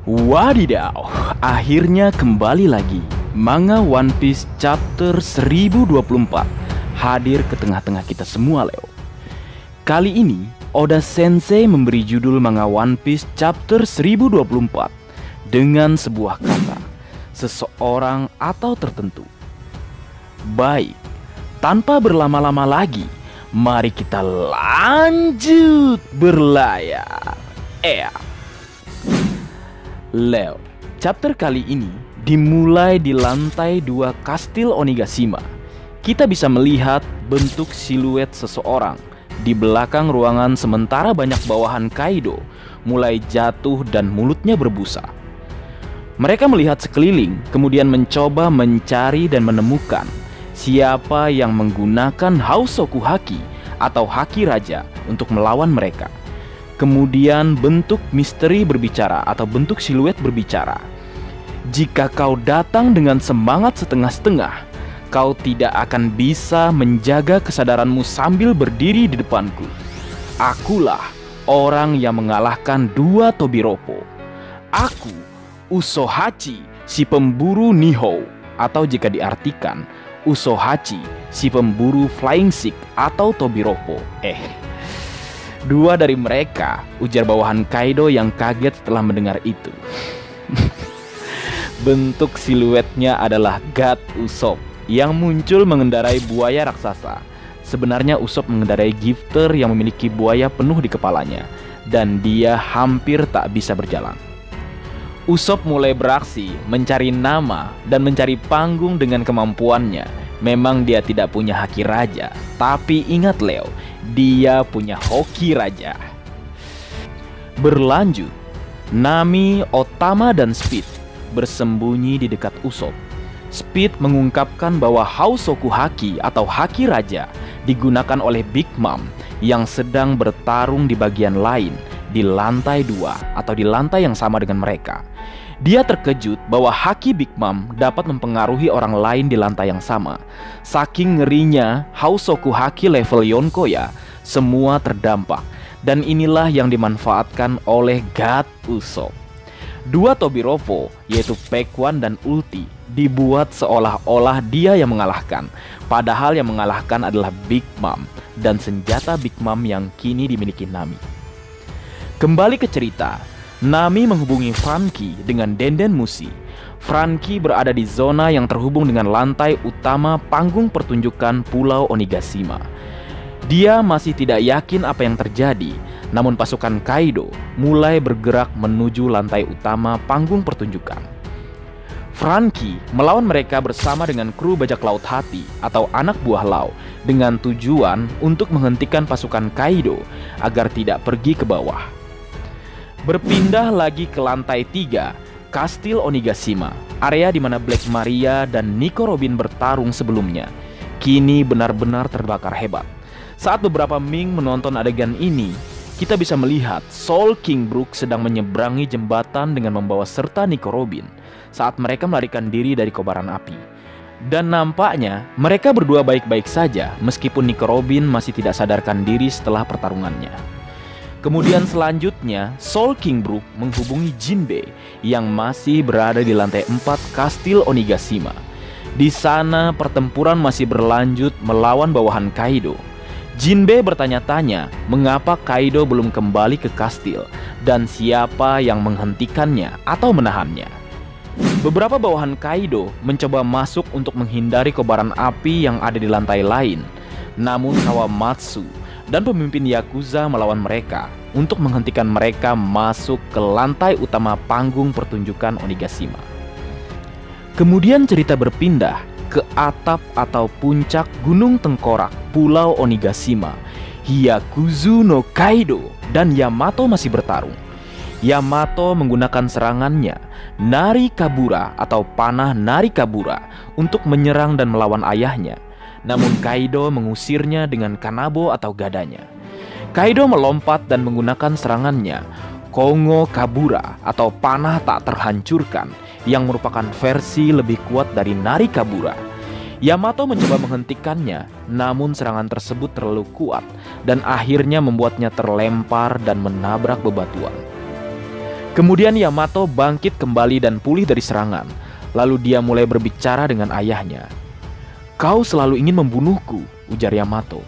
Wadidaw, akhirnya kembali lagi. Manga One Piece chapter 1024 hadir ke tengah-tengah kita semua, Leo. Kali ini, Oda Sensei memberi judul manga One Piece chapter 1024 dengan sebuah kata, seseorang atau tertentu. Baik, tanpa berlama-lama lagi, mari kita lanjut berlayar. Leo, chapter kali ini dimulai di lantai 2 Kastil Onigashima. Kita bisa melihat bentuk siluet seseorang di belakang ruangan, sementara banyak bawahan Kaido mulai jatuh dan mulutnya berbusa. Mereka melihat sekeliling, kemudian mencoba mencari dan menemukan siapa yang menggunakan Hausoku Haki atau Haki Raja untuk melawan mereka. Kemudian bentuk misteri berbicara atau bentuk siluet berbicara. Jika kau datang dengan semangat setengah-setengah, kau tidak akan bisa menjaga kesadaranmu sambil berdiri di depanku. Akulah orang yang mengalahkan dua Tobiropo. Aku, Usohachi, si pemburu Nihou, atau jika diartikan, Usohachi, si pemburu Flying Sick atau Tobiropo. Dua dari mereka, ujar bawahan Kaido yang kaget setelah mendengar itu. Bentuk siluetnya adalah God Usopp yang muncul mengendarai buaya raksasa. Sebenarnya Usopp mengendarai Gifter yang memiliki buaya penuh di kepalanya, dan dia hampir tak bisa berjalan. Usopp mulai beraksi, mencari nama dan mencari panggung dengan kemampuannya. Memang dia tidak punya Haki Raja, tapi ingat Leo, dia punya Hoki Raja. Berlanjut, Nami, Otama, dan Speed bersembunyi di dekat Usopp. Speed mengungkapkan bahwa Hausoku Haki atau Haki Raja digunakan oleh Big Mom yang sedang bertarung di bagian lain, di lantai 2 atau di lantai yang sama dengan mereka. Dia terkejut bahwa Haki Big Mom dapat mempengaruhi orang lain di lantai yang sama. Saking ngerinya Hausoku Haki level Yonko-ya, semua terdampak. Dan inilah yang dimanfaatkan oleh God Usopp. Dua Tobiropo, yaitu Pekwan dan Ulti, dibuat seolah-olah dia yang mengalahkan. Padahal yang mengalahkan adalah Big Mom dan senjata Big Mom yang kini dimiliki Nami. Kembali ke cerita, Nami menghubungi Franky dengan Denden Mushi. Franky berada di zona yang terhubung dengan lantai utama panggung pertunjukan Pulau Onigashima. Dia masih tidak yakin apa yang terjadi, namun pasukan Kaido mulai bergerak menuju lantai utama panggung pertunjukan. Franky melawan mereka bersama dengan kru bajak laut hati atau anak buah Lau dengan tujuan untuk menghentikan pasukan Kaido agar tidak pergi ke bawah. Berpindah lagi ke lantai 3, Kastil Onigashima, area di mana Black Maria dan Nico Robin bertarung sebelumnya, kini benar-benar terbakar hebat. Saat beberapa Ming menonton adegan ini, kita bisa melihat Soul King Brook sedang menyeberangi jembatan dengan membawa serta Nico Robin saat mereka melarikan diri dari kobaran api. Dan nampaknya mereka berdua baik-baik saja meskipun Nico Robin masih tidak sadarkan diri setelah pertarungannya. Kemudian selanjutnya, Soul King Brook menghubungi Jinbe yang masih berada di lantai 4 Kastil Onigashima. Di sana pertempuran masih berlanjut melawan bawahan Kaido. Jinbe bertanya-tanya mengapa Kaido belum kembali ke kastil dan siapa yang menghentikannya atau menahannya. Beberapa bawahan Kaido mencoba masuk untuk menghindari kobaran api yang ada di lantai lain. Namun Kawamatsu dan pemimpin Yakuza melawan mereka untuk menghentikan mereka masuk ke lantai utama panggung pertunjukan Onigashima. Kemudian cerita berpindah ke atap atau puncak Gunung Tengkorak Pulau Onigashima. Hyakuzu no Kaido dan Yamato masih bertarung. Yamato menggunakan serangannya Nari Kabura atau panah Nari Kabura untuk menyerang dan melawan ayahnya. Namun Kaido mengusirnya dengan kanabo atau gadanya. Kaido melompat dan menggunakan serangannya Kongo Kabura atau panah tak terhancurkan yang merupakan versi lebih kuat dari Nari Kabura. Yamato mencoba menghentikannya, namun serangan tersebut terlalu kuat dan akhirnya membuatnya terlempar dan menabrak bebatuan. Kemudian Yamato bangkit kembali dan pulih dari serangan. Lalu dia mulai berbicara dengan ayahnya. "Kau selalu ingin membunuhku," ujar Yamato.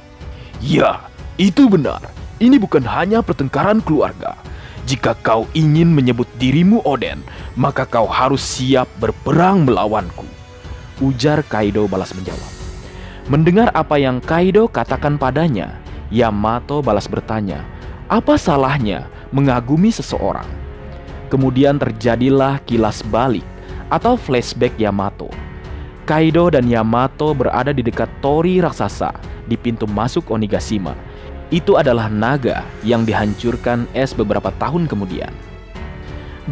"Ya, itu benar. Ini bukan hanya pertengkaran keluarga. Jika kau ingin menyebut dirimu Oden, maka kau harus siap berperang melawanku," ujar Kaido balas menjawab. Mendengar apa yang Kaido katakan padanya, Yamato balas bertanya, apa salahnya mengagumi seseorang? Kemudian terjadilah kilas balik atau flashback Yamato. Kaido dan Yamato berada di dekat tori raksasa di pintu masuk Onigashima. Itu adalah naga yang dihancurkan es beberapa tahun kemudian.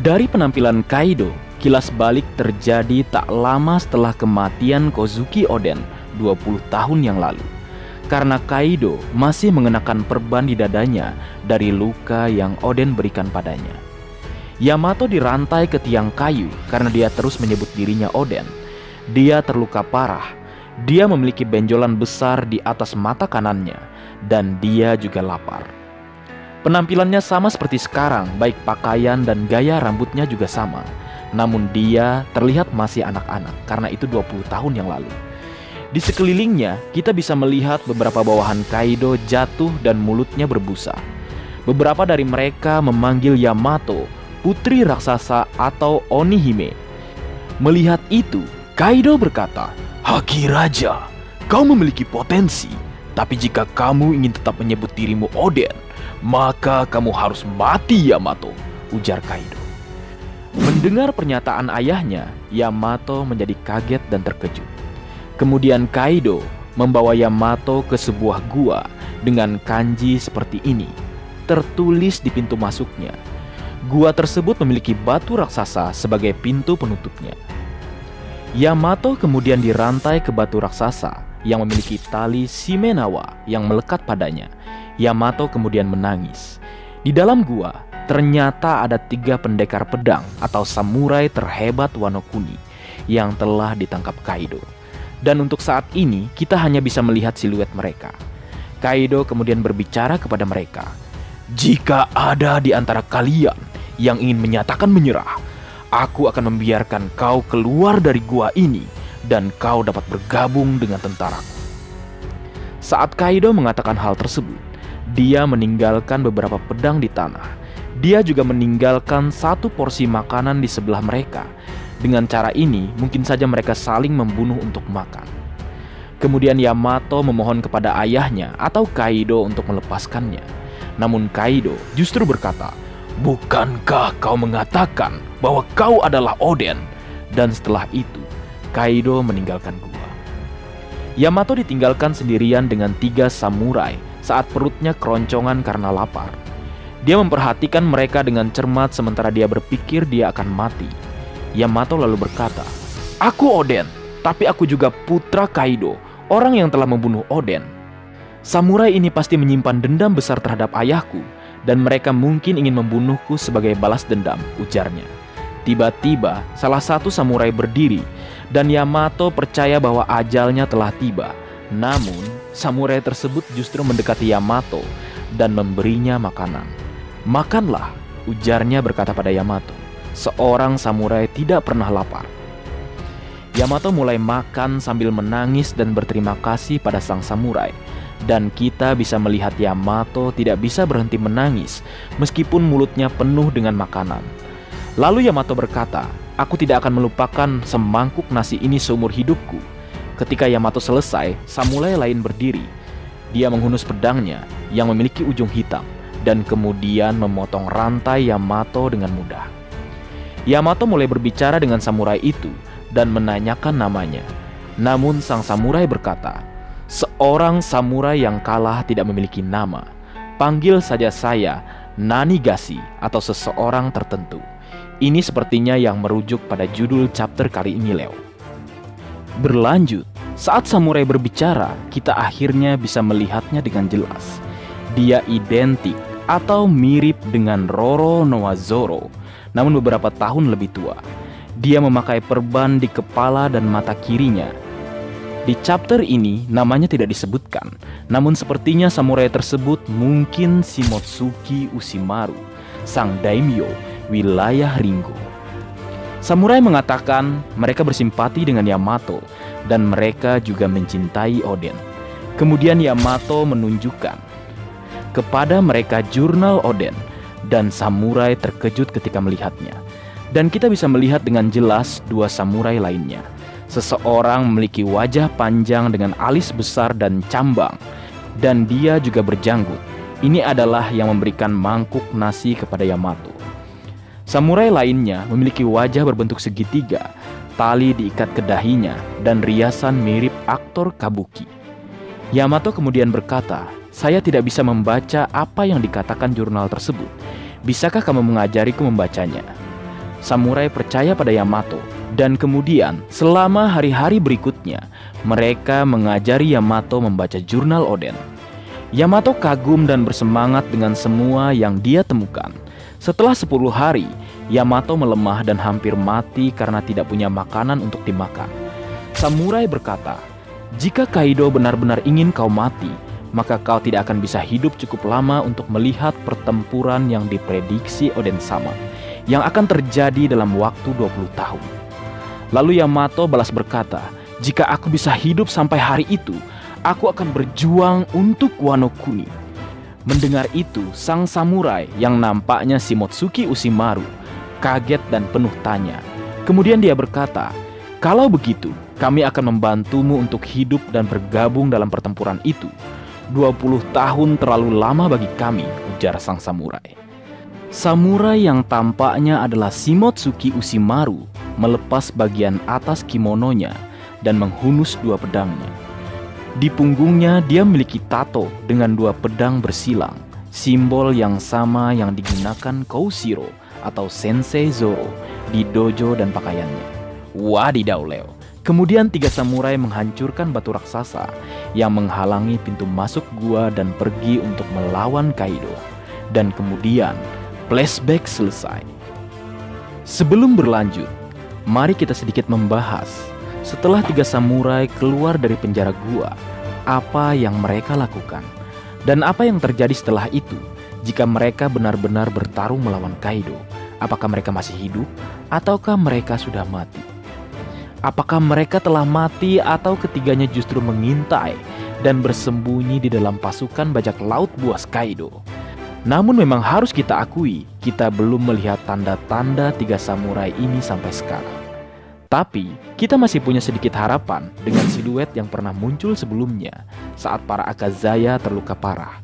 Dari penampilan Kaido, kilas balik terjadi tak lama setelah kematian Kozuki Oden 20 tahun yang lalu. Karena Kaido masih mengenakan perban di dadanya dari luka yang Oden berikan padanya. Yamato dirantai ke tiang kayu karena dia terus menyebut dirinya Oden. Dia terluka parah. Dia memiliki benjolan besar di atas mata kanannya. Dan dia juga lapar. Penampilannya sama seperti sekarang, baik pakaian dan gaya rambutnya juga sama. Namun dia terlihat masih anak-anak karena itu 20 tahun yang lalu. Di sekelilingnya, kita bisa melihat beberapa bawahan Kaido jatuh dan mulutnya berbusa. Beberapa dari mereka memanggil Yamato putri raksasa atau Onihime. Melihat itu, Kaido berkata, "Haki Raja, kau memiliki potensi. Tapi jika kamu ingin tetap menyebut dirimu Oden, maka kamu harus mati, Yamato," ujar Kaido. Mendengar pernyataan ayahnya, Yamato menjadi kaget dan terkejut. Kemudian Kaido membawa Yamato ke sebuah gua dengan kanji seperti ini, tertulis di pintu masuknya. Gua tersebut memiliki batu raksasa sebagai pintu penutupnya. Yamato kemudian dirantai ke batu raksasa yang memiliki tali Shimenawa yang melekat padanya. Yamato kemudian menangis. Di dalam gua, ternyata ada 3 pendekar pedang atau samurai terhebat Wano Kuni yang telah ditangkap Kaido. Dan untuk saat ini, kita hanya bisa melihat siluet mereka. Kaido kemudian berbicara kepada mereka. "Jika ada di antara kalian yang ingin menyatakan menyerah, aku akan membiarkan kau keluar dari gua ini dan kau dapat bergabung dengan tentaraku." Saat Kaido mengatakan hal tersebut, dia meninggalkan beberapa pedang di tanah. Dia juga meninggalkan 1 porsi makanan di sebelah mereka. Dengan cara ini, mungkin saja mereka saling membunuh untuk makan. Kemudian Yamato memohon kepada ayahnya atau Kaido untuk melepaskannya. Namun Kaido justru berkata, "Bukankah kau mengatakan bahwa kau adalah Oden?" Dan setelah itu, Kaido meninggalkan gua. Yamato ditinggalkan sendirian dengan 3 samurai saat perutnya keroncongan karena lapar. Dia memperhatikan mereka dengan cermat sementara dia berpikir dia akan mati. Yamato lalu berkata, "Aku Oden, tapi aku juga putra Kaido, orang yang telah membunuh Oden. Samurai ini pasti menyimpan dendam besar terhadap ayahku, dan mereka mungkin ingin membunuhku sebagai balas dendam," ujarnya. Tiba-tiba, salah satu samurai berdiri, dan Yamato percaya bahwa ajalnya telah tiba. Namun, samurai tersebut justru mendekati Yamato dan memberinya makanan. "Makanlah," ujarnya berkata pada Yamato. Seorang samurai tidak pernah lapar. Yamato mulai makan sambil menangis dan berterima kasih pada sang samurai. Dan kita bisa melihat Yamato tidak bisa berhenti menangis meskipun mulutnya penuh dengan makanan. Lalu Yamato berkata, "Aku tidak akan melupakan semangkuk nasi ini seumur hidupku." Ketika Yamato selesai, samurai lain berdiri. Dia menghunus pedangnya yang memiliki ujung hitam dan kemudian memotong rantai Yamato dengan mudah. Yamato mulai berbicara dengan samurai itu dan menanyakan namanya. Namun sang samurai berkata, "Seorang samurai yang kalah tidak memiliki nama. Panggil saja saya Nanigashi atau seseorang tertentu." Ini sepertinya yang merujuk pada judul chapter kali ini, Leo. Berlanjut, saat samurai berbicara, kita akhirnya bisa melihatnya dengan jelas. Dia identik atau mirip dengan Roro Noa Zoro, namun beberapa tahun lebih tua. Dia memakai perban di kepala dan mata kirinya. Di chapter ini namanya tidak disebutkan, namun sepertinya samurai tersebut mungkin Shimotsuki Ushimaru, sang daimyo wilayah Ringo. Samurai mengatakan mereka bersimpati dengan Yamato dan mereka juga mencintai Oden. Kemudian Yamato menunjukkan kepada mereka jurnal Oden dan samurai terkejut ketika melihatnya. Dan kita bisa melihat dengan jelas dua samurai lainnya. Seseorang memiliki wajah panjang dengan alis besar dan cambang, dan dia juga berjanggut. Ini adalah yang memberikan mangkuk nasi kepada Yamato. Samurai lainnya memiliki wajah berbentuk segitiga, tali diikat ke dahinya, dan riasan mirip aktor kabuki. Yamato kemudian berkata, "Saya tidak bisa membaca apa yang dikatakan jurnal tersebut. Bisakah kamu mengajariku membacanya?" Samurai percaya pada Yamato, dan kemudian selama hari-hari berikutnya, mereka mengajari Yamato membaca jurnal Oden. Yamato kagum dan bersemangat dengan semua yang dia temukan. Setelah 10 hari, Yamato melemah dan hampir mati karena tidak punya makanan untuk dimakan. Samurai berkata, "Jika Kaido benar-benar ingin kau mati, maka kau tidak akan bisa hidup cukup lama untuk melihat pertempuran yang diprediksi Oden sama, yang akan terjadi dalam waktu 20 tahun. Lalu Yamato balas berkata, "Jika aku bisa hidup sampai hari itu, aku akan berjuang untuk Wano Kuni." Mendengar itu, sang samurai yang nampaknya Shimotsuki Ushimaru kaget dan penuh tanya. Kemudian dia berkata, "Kalau begitu, kami akan membantumu untuk hidup dan bergabung dalam pertempuran itu. 20 tahun terlalu lama bagi kami," ujar sang samurai. Samurai yang tampaknya adalah Shimotsuki Ushimaru melepas bagian atas kimononya dan menghunus dua pedangnya. Di punggungnya dia memiliki tato dengan dua pedang bersilang, simbol yang sama yang digunakan Koushiro atau Sensei Zoro di dojo dan pakaiannya. Wadidaw Leo. Kemudian 3 samurai menghancurkan batu raksasa yang menghalangi pintu masuk gua dan pergi untuk melawan Kaido. Dan kemudian flashback selesai. Sebelum berlanjut, mari kita sedikit membahas setelah 3 samurai keluar dari penjara gua, apa yang mereka lakukan dan apa yang terjadi setelah itu. Jika mereka benar-benar bertarung melawan Kaido, apakah mereka masih hidup ataukah mereka sudah mati? Apakah mereka telah mati atau ketiganya justru mengintai dan bersembunyi di dalam pasukan bajak laut buas Kaido? Namun memang harus kita akui, kita belum melihat tanda-tanda 3 samurai ini sampai sekarang. Tapi, kita masih punya sedikit harapan dengan siluet yang pernah muncul sebelumnya saat para Akazaya terluka parah.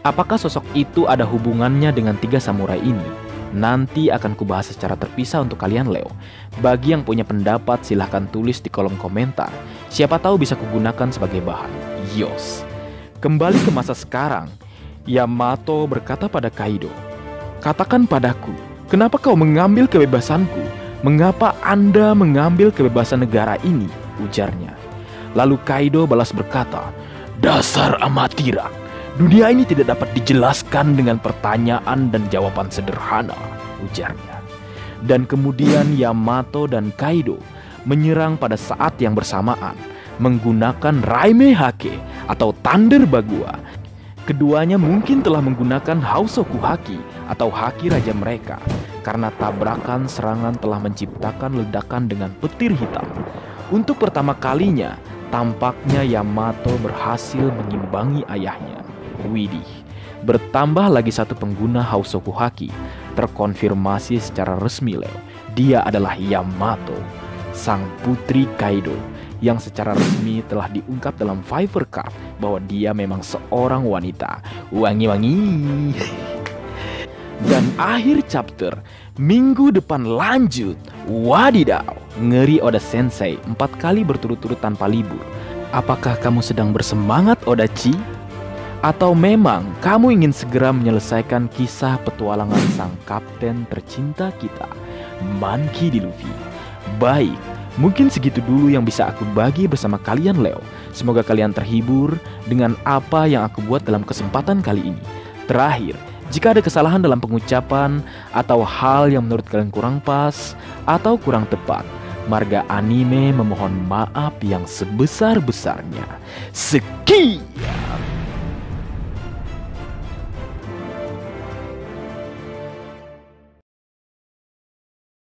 Apakah sosok itu ada hubungannya dengan 3 samurai ini? Nanti akan kubahas secara terpisah untuk kalian Leo. Bagi yang punya pendapat silahkan tulis di kolom komentar. Siapa tahu bisa kugunakan sebagai bahan. Yos. Kembali ke masa sekarang, Yamato berkata pada Kaido, "Katakan padaku, kenapa kau mengambil kebebasanku? Mengapa Anda mengambil kebebasan negara ini?" ujarnya. Lalu Kaido balas berkata, "Dasar amatiran, dunia ini tidak dapat dijelaskan dengan pertanyaan dan jawaban sederhana," ujarnya. Dan kemudian Yamato dan Kaido menyerang pada saat yang bersamaan menggunakan Raime Hake atau Thunder Bagua. Keduanya mungkin telah menggunakan Hausoku Haki atau haki raja mereka, karena tabrakan serangan telah menciptakan ledakan dengan petir hitam. Untuk pertama kalinya, tampaknya Yamato berhasil mengimbangi ayahnya. Widih, bertambah lagi 1 pengguna Hausoku Haki, terkonfirmasi secara resmi Leo. Dia adalah Yamato, sang putri Kaido, yang secara resmi telah diungkap dalam Fiverr Card bahwa dia memang seorang wanita. Wangi-wangi. Dan akhir chapter, minggu depan lanjut. Wadidaw, ngeri Oda Sensei 4 kali berturut-turut tanpa libur. Apakah kamu sedang bersemangat Odachi? Atau memang kamu ingin segera menyelesaikan kisah petualangan sang kapten tercinta kita, Monkey D. Luffy? Baik, mungkin segitu dulu yang bisa aku bagi bersama kalian Leo. Semoga kalian terhibur dengan apa yang aku buat dalam kesempatan kali ini. Terakhir, jika ada kesalahan dalam pengucapan atau hal yang menurut kalian kurang pas atau kurang tepat, Marga Anime memohon maaf yang sebesar-besarnya. Sekian.